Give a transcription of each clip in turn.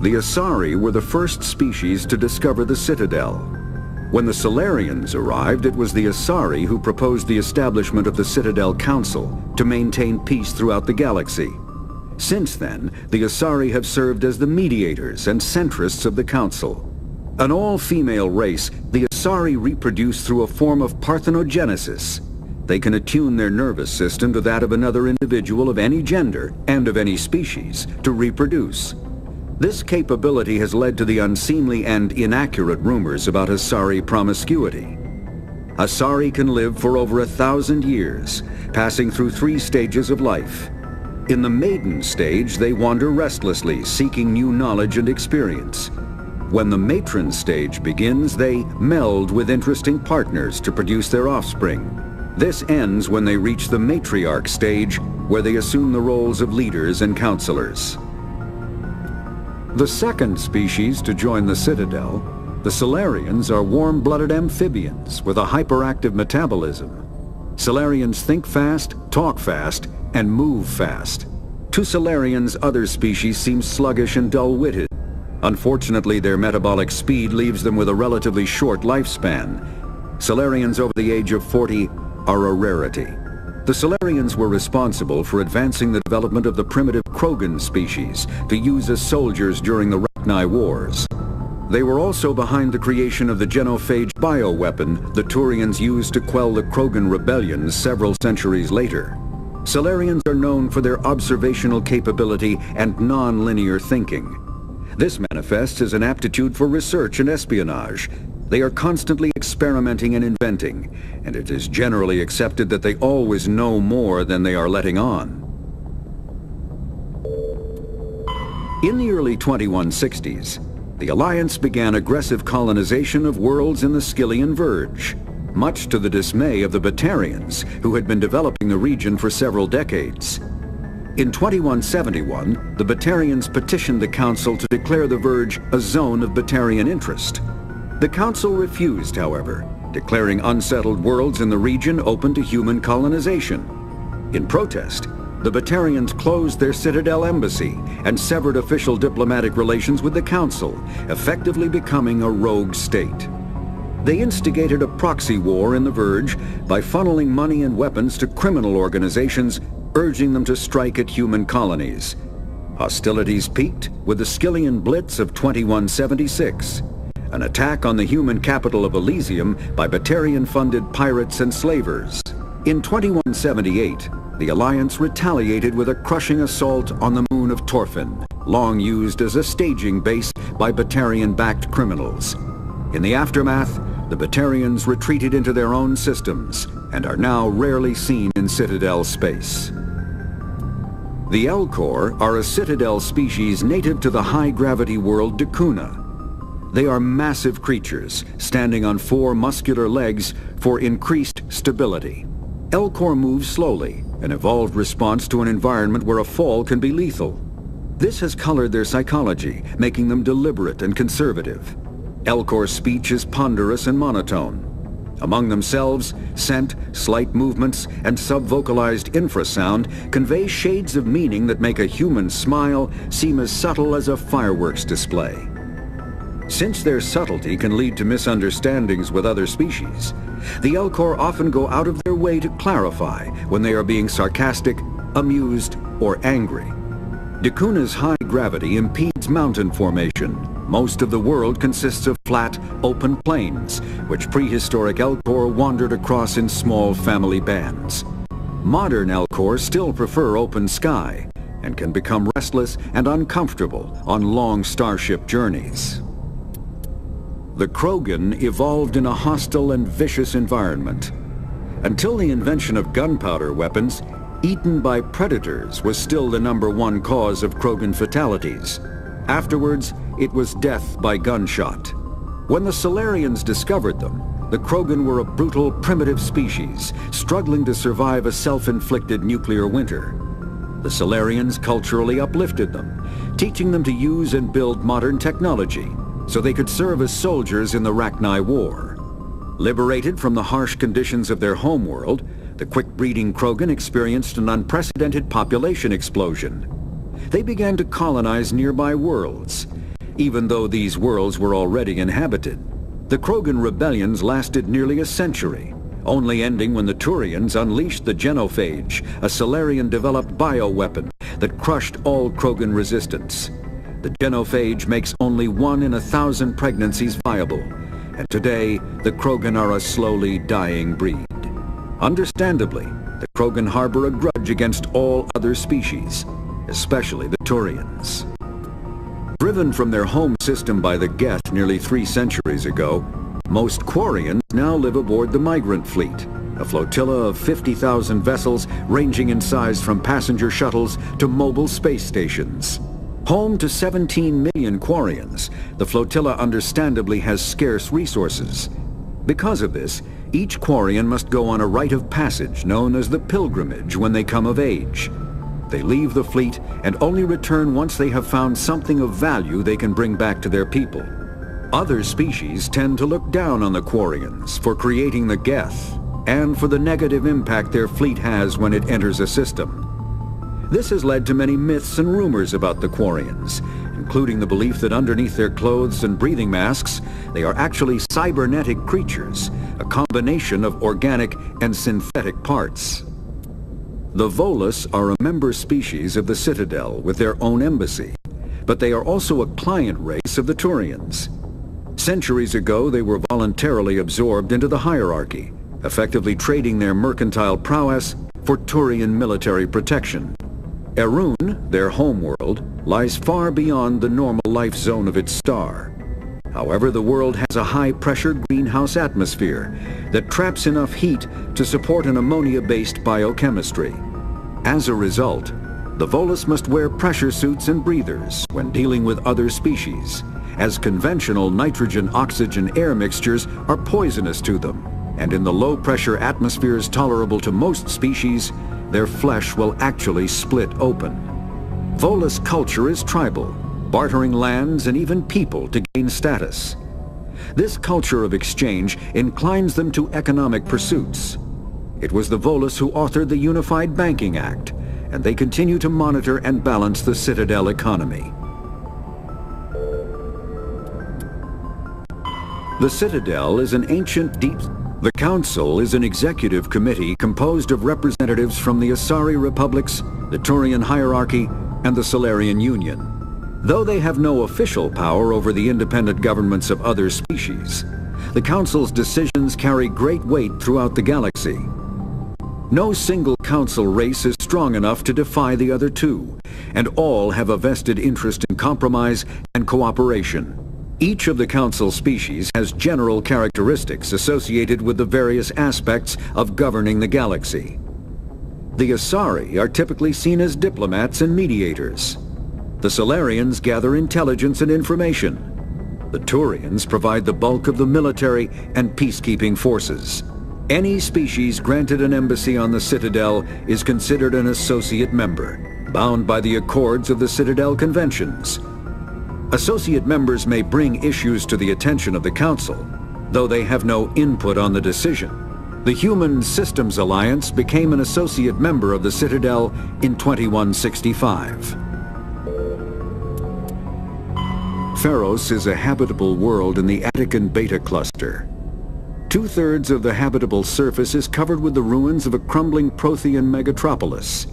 The Asari were the first species to discover the Citadel. When the Salarians arrived, it was the Asari who proposed the establishment of the Citadel Council to maintain peace throughout the galaxy. Since then, the Asari have served as the mediators and centrists of the Council. An all-female race, the Asari reproduce through a form of parthenogenesis. They can attune their nervous system to that of another individual of any gender and of any species to reproduce. This capability has led to the unseemly and inaccurate rumors about Asari promiscuity. Asari can live for over 1,000 years, passing through 3 stages of life. In the maiden stage, they wander restlessly, seeking new knowledge and experience. When the matron stage begins, they meld with interesting partners to produce their offspring. This ends when they reach the matriarch stage, where they assume the roles of leaders and counselors. The second species to join the Citadel, the Salarians, are warm-blooded amphibians with a hyperactive metabolism. Salarians think fast, talk fast, and move fast. To Salarians, other species seem sluggish and dull-witted. Unfortunately, their metabolic speed leaves them with a relatively short lifespan. Salarians over the age of 40 are a rarity. The Salarians were responsible for advancing the development of the primitive Krogan species to use as soldiers during the Rachni Wars. They were also behind the creation of the genophage bioweapon the Turians used to quell the Krogan rebellions several centuries later. Salarians are known for their observational capability and non-linear thinking. This manifests as an aptitude for research and espionage. They are constantly experimenting and inventing, and it is generally accepted that they always know more than they are letting on. In the early 2160s, the Alliance began aggressive colonization of worlds in the Skyllian Verge, much to the dismay of the Batarians, who had been developing the region for several decades. In 2171, the Batarians petitioned the Council to declare the Verge a zone of Batarian interest. The Council refused, however, declaring unsettled worlds in the region open to human colonization. In protest, the Batarians closed their Citadel embassy and severed official diplomatic relations with the Council, effectively becoming a rogue state. They instigated a proxy war in the Verge by funneling money and weapons to criminal organizations, urging them to strike at human colonies. Hostilities peaked with the Skyllian Blitz of 2176, an attack on the human capital of Elysium by Batarian-funded pirates and slavers. In 2178, the Alliance retaliated with a crushing assault on the moon of Torfin, long used as a staging base by Batarian-backed criminals. In the aftermath, the Batarians retreated into their own systems and are now rarely seen in Citadel space. The Elcor are a Citadel species native to the high-gravity world Dakuna. They are massive creatures, standing on 4 muscular legs for increased stability. Elcor move slowly, an evolved response to an environment where a fall can be lethal. This has colored their psychology, making them deliberate and conservative. Elcor's speech is ponderous and monotone. Among themselves, scent, slight movements, and sub-vocalized infrasound convey shades of meaning that make a human smile seem as subtle as a fireworks display. Since their subtlety can lead to misunderstandings with other species, the Elcor often go out of their way to clarify when they are being sarcastic, amused, or angry. Dakuna's high gravity impedes mountain formation. Most of the world consists of flat, open plains, which prehistoric Elcor wandered across in small family bands. Modern Elcor still prefer open sky, and can become restless and uncomfortable on long starship journeys. The Krogan evolved in a hostile and vicious environment. Until the invention of gunpowder weapons, eaten by predators was still the #1 cause of Krogan fatalities. Afterwards, it was death by gunshot. When the Salarians discovered them, the Krogan were a brutal, primitive species, struggling to survive a self-inflicted nuclear winter. The Salarians culturally uplifted them, teaching them to use and build modern technology, so they could serve as soldiers in the Rachni War. Liberated from the harsh conditions of their homeworld, the quick-breeding Krogan experienced an unprecedented population explosion. They began to colonize nearby worlds. even though these worlds were already inhabited. The Krogan rebellions lasted nearly a century, only ending when the Turians unleashed the genophage, a Salarian-developed bioweapon that crushed all Krogan resistance. The genophage makes only 1 in 1,000 pregnancies viable, and today the Krogan are a slowly dying breed. Understandably, the Krogan harbor a grudge against all other species, especially the Turians. Driven from their home system by the Geth nearly 3 centuries ago, most Quarians now live aboard the Migrant Fleet, a flotilla of 50,000 vessels ranging in size from passenger shuttles to mobile space stations. Home to 17 million Quarians, the flotilla understandably has scarce resources. Because of this, each Quarian must go on a rite of passage known as the Pilgrimage when they come of age. They leave the fleet and only return once they have found something of value they can bring back to their people. Other species tend to look down on the Quarians for creating the Geth and for the negative impact their fleet has when it enters a system. This has led to many myths and rumors about the Quarians, including the belief that underneath their clothes and breathing masks, they are actually cybernetic creatures, a combination of organic and synthetic parts. The Volus are a member species of the Citadel with their own embassy, but they are also a client race of the Turians. Centuries ago, they were voluntarily absorbed into the hierarchy, effectively trading their mercantile prowess for Turian military protection. Erun, their homeworld, lies far beyond the normal life zone of its star. However, the world has a high-pressure greenhouse atmosphere that traps enough heat to support an ammonia-based biochemistry. As a result, the Volus must wear pressure suits and breathers when dealing with other species, as conventional nitrogen-oxygen air mixtures are poisonous to them, and in the low-pressure atmospheres tolerable to most species, their flesh will actually split open. Volus culture is tribal, bartering lands and even people to gain status. This culture of exchange inclines them to economic pursuits. It was the Volus who authored the Unified Banking Act, and they continue to monitor and balance the Citadel economy. The Citadel is an ancient deep... The Council is an executive committee composed of representatives from the Asari Republics, the Turian hierarchy, and the Salarian Union. Though they have no official power over the independent governments of other species, the Council's decisions carry great weight throughout the galaxy. No single Council race is strong enough to defy the other two, and all have a vested interest in compromise and cooperation. Each of the Council species has general characteristics associated with the various aspects of governing the galaxy. The Asari are typically seen as diplomats and mediators. The Salarians gather intelligence and information. The Turians provide the bulk of the military and peacekeeping forces. Any species granted an embassy on the Citadel is considered an associate member, bound by the accords of the Citadel Conventions. Associate members may bring issues to the attention of the Council, though they have no input on the decision. The Human Systems Alliance became an associate member of the Citadel in 2165. Feros is a habitable world in the Attican Beta Cluster. 2/3 of the habitable surface is covered with the ruins of a crumbling Prothean megatropolis.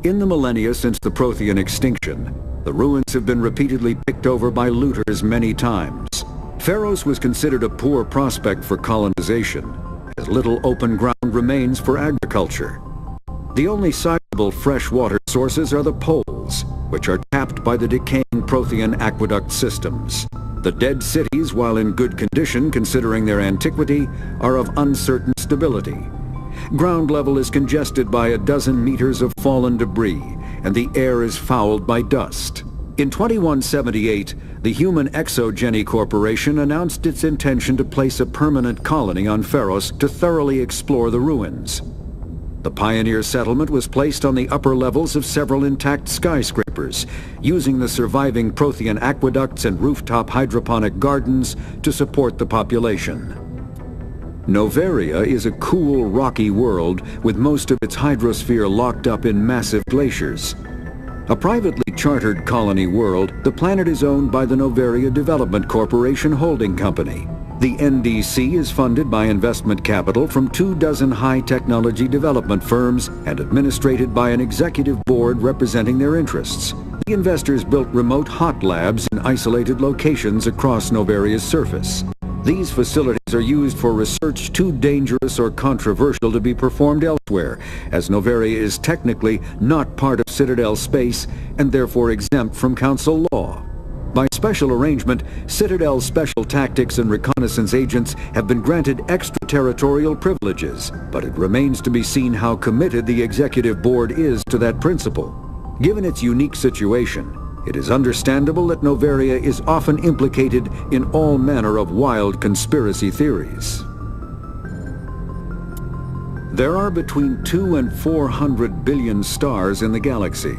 In the millennia since the Prothean extinction, the ruins have been repeatedly picked over by looters many times. Feros was considered a poor prospect for colonization, as little open ground remains for agriculture. The only sizable freshwater sources are the poles, which are tapped by the decaying Prothean aqueduct systems. The dead cities, while in good condition considering their antiquity, are of uncertain stability. Ground level is congested by a dozen meters of fallen debris, and the air is fouled by dust. In 2178, the Human Exogeny Corporation announced its intention to place a permanent colony on Feros to thoroughly explore the ruins. The pioneer settlement was placed on the upper levels of several intact skyscrapers, using the surviving Prothean aqueducts and rooftop hydroponic gardens to support the population. Noveria is a cool, rocky world with most of its hydrosphere locked up in massive glaciers. A privately chartered colony world, the planet is owned by the Noveria Development Corporation Holding Company. The NDC is funded by investment capital from 24 high-technology development firms and administrated by an executive board representing their interests. The investors built remote hot labs in isolated locations across Noveria's surface. These facilities are used for research too dangerous or controversial to be performed elsewhere, as Noveria is technically not part of Citadel space and therefore exempt from Council law. By special arrangement, Citadel's special tactics and reconnaissance agents have been granted extraterritorial privileges, but it remains to be seen how committed the executive board is to that principle. Given its unique situation, it is understandable that Noveria is often implicated in all manner of wild conspiracy theories. There are between 2 and 400 billion stars in the galaxy,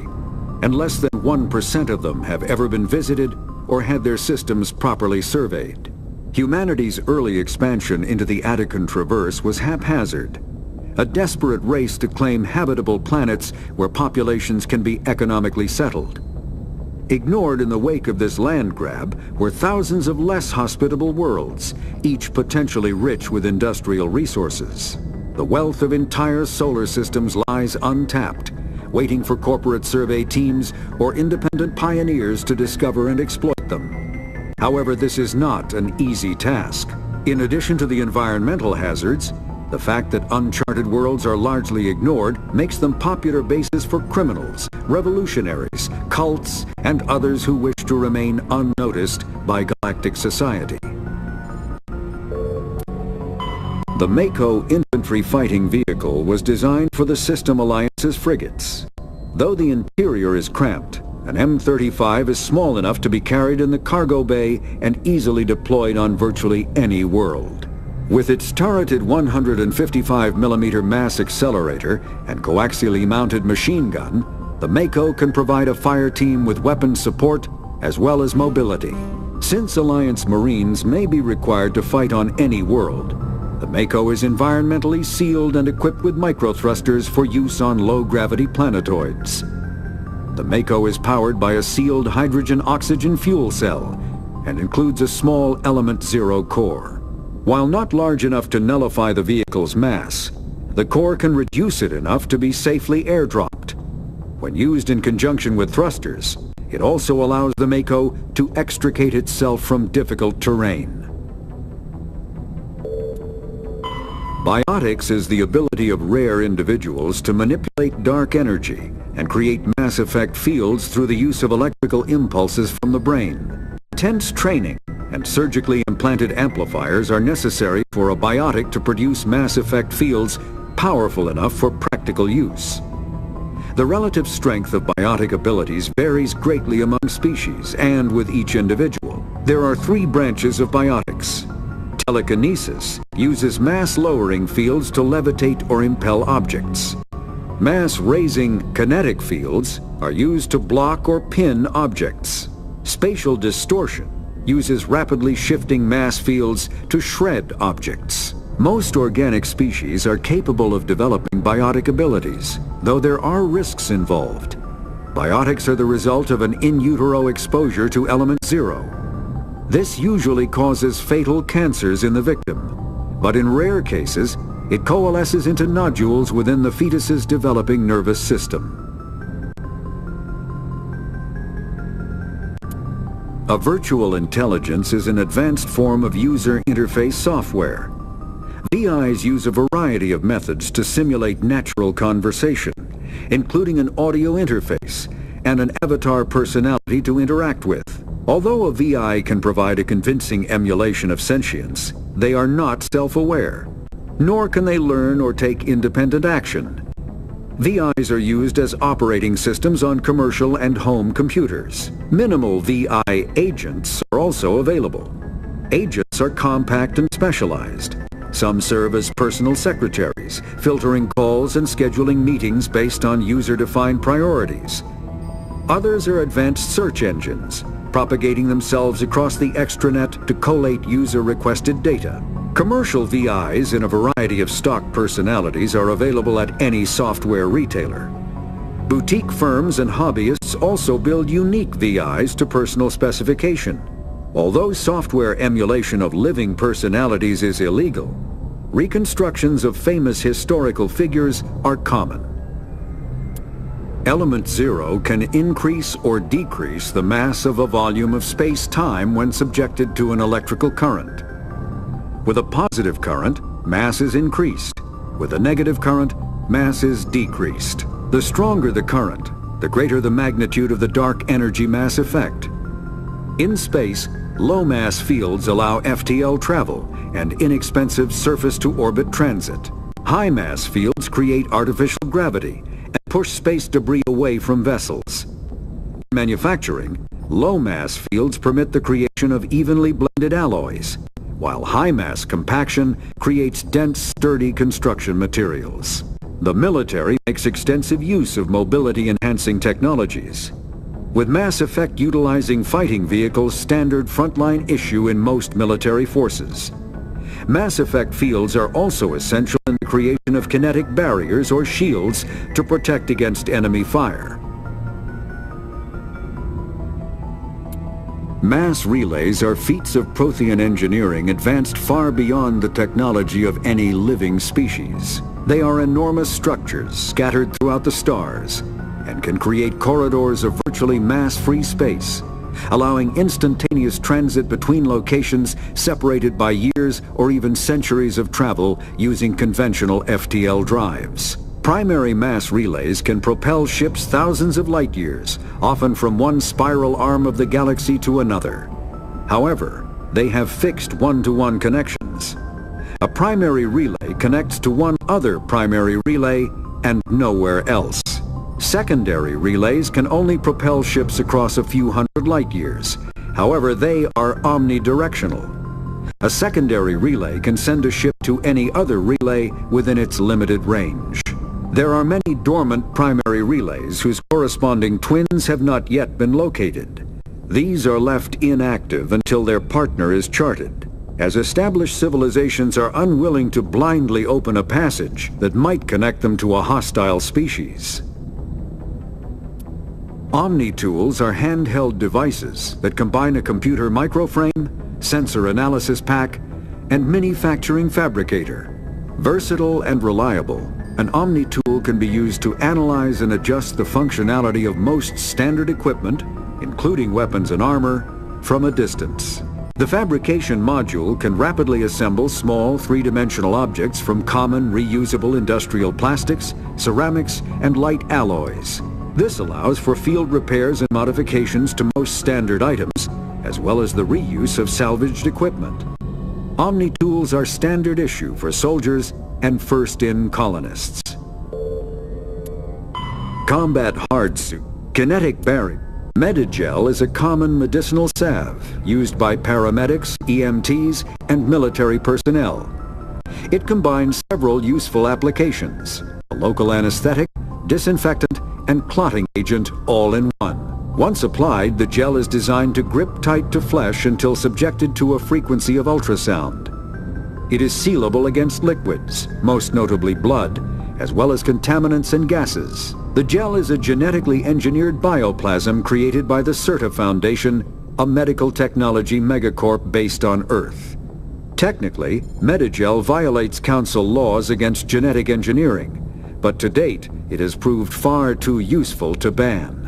and less than 1% of them have ever been visited or had their systems properly surveyed. Humanity's early expansion into the Attican Traverse was haphazard, a desperate race to claim habitable planets where populations can be economically settled. Ignored in the wake of this land grab were thousands of less hospitable worlds, each potentially rich with industrial resources. The wealth of entire solar systems lies untapped, waiting for corporate survey teams or independent pioneers to discover and exploit them. However, this is not an easy task. In addition to the environmental hazards, the fact that uncharted worlds are largely ignored makes them popular bases for criminals, revolutionaries, cults, and others who wish to remain unnoticed by galactic society. The Mako infantry fighting vehicle was designed for the System Alliance's frigates. Though the interior is cramped, an M35 is small enough to be carried in the cargo bay and easily deployed on virtually any world. With its turreted 155mm mass accelerator and coaxially mounted machine gun, the Mako can provide a fire team with weapon support as well as mobility. Since Alliance Marines may be required to fight on any world, the Mako is environmentally sealed and equipped with microthrusters for use on low-gravity planetoids. The Mako is powered by a sealed hydrogen-oxygen fuel cell and includes a small Element Zero core. While not large enough to nullify the vehicle's mass, the core can reduce it enough to be safely airdropped. When used in conjunction with thrusters, it also allows the Mako to extricate itself from difficult terrain. Biotics is the ability of rare individuals to manipulate dark energy and create mass effect fields through the use of electrical impulses from the brain. Intense training and surgically implanted amplifiers are necessary for a biotic to produce mass effect fields powerful enough for practical use. The relative strength of biotic abilities varies greatly among species and with each individual. There are 3 branches of biotics. Telekinesis uses mass-lowering fields to levitate or impel objects. Mass-raising kinetic fields are used to block or pin objects. Spatial distortion uses rapidly shifting mass fields to shred objects. Most organic species are capable of developing biotic abilities, though there are risks involved. Biotics are the result of an in utero exposure to Element Zero. This usually causes fatal cancers in the victim, but in rare cases, it coalesces into nodules within the fetus's developing nervous system. A virtual intelligence is an advanced form of user interface software. VIs use a variety of methods to simulate natural conversation, including an audio interface and an avatar personality to interact with. Although a VI can provide a convincing emulation of sentience, they are not self-aware, nor can they learn or take independent action. VIs are used as operating systems on commercial and home computers. Minimal VI agents are also available. Agents are compact and specialized. Some serve as personal secretaries, filtering calls and scheduling meetings based on user-defined priorities. Others are advanced search engines, propagating themselves across the extranet to collate user-requested data. Commercial VIs in a variety of stock personalities are available at any software retailer. Boutique firms and hobbyists also build unique VIs to personal specification. Although software emulation of living personalities is illegal, reconstructions of famous historical figures are common. Element zero can increase or decrease the mass of a volume of space-time when subjected to an electrical current. With a positive current, mass is increased. With a negative current, mass is decreased. The stronger the current, the greater the magnitude of the dark energy mass effect. In space, low-mass fields allow FTL travel and inexpensive surface-to-orbit transit. High-mass fields create artificial gravity and push space debris away from vessels. In manufacturing, low-mass fields permit the creation of evenly blended alloys, while high-mass compaction creates dense, sturdy construction materials. The military makes extensive use of mobility-enhancing technologies, with mass effect utilizing fighting vehicles standard frontline issue in most military forces. Mass effect fields are also essential in the creation of kinetic barriers or shields to protect against enemy fire. Mass relays are feats of Prothean engineering advanced far beyond the technology of any living species. They are enormous structures scattered throughout the stars and can create corridors of virtually mass-free space, allowing instantaneous transit between locations separated by years or even centuries of travel using conventional FTL drives. Primary mass relays can propel ships thousands of light years, often from one spiral arm of the galaxy to another. However, they have fixed one-to-one connections. A primary relay connects to one other primary relay and nowhere else. Secondary relays can only propel ships across a few hundred light years. However, they are omnidirectional. A secondary relay can send a ship to any other relay within its limited range. There are many dormant primary relays whose corresponding twins have not yet been located. These are left inactive until their partner is charted, as established civilizations are unwilling to blindly open a passage that might connect them to a hostile species. Omni-tools are handheld devices that combine a computer microframe, sensor analysis pack, and manufacturing fabricator. Versatile and reliable, an Omni-tool can be used to analyze and adjust the functionality of most standard equipment, including weapons and armor, from a distance. The fabrication module can rapidly assemble small three-dimensional objects from common reusable industrial plastics, ceramics, and light alloys. This allows for field repairs and modifications to most standard items, as well as the reuse of salvaged equipment. Omni-tools are standard issue for soldiers and first-in colonists. Combat hard suit, kinetic barrier. Medigel is a common medicinal salve used by paramedics, EMTs, and military personnel. It combines several useful applications: a local anesthetic, disinfectant, and clotting agent all in one. Once applied, the gel is designed to grip tight to flesh until subjected to a frequency of ultrasound. It is sealable against liquids, most notably blood, as well as contaminants and gases. The gel is a genetically engineered bioplasm created by the CERTA Foundation, a medical technology megacorp based on Earth. Technically, Medigel violates Council laws against genetic engineering, but to date, it has proved far too useful to ban.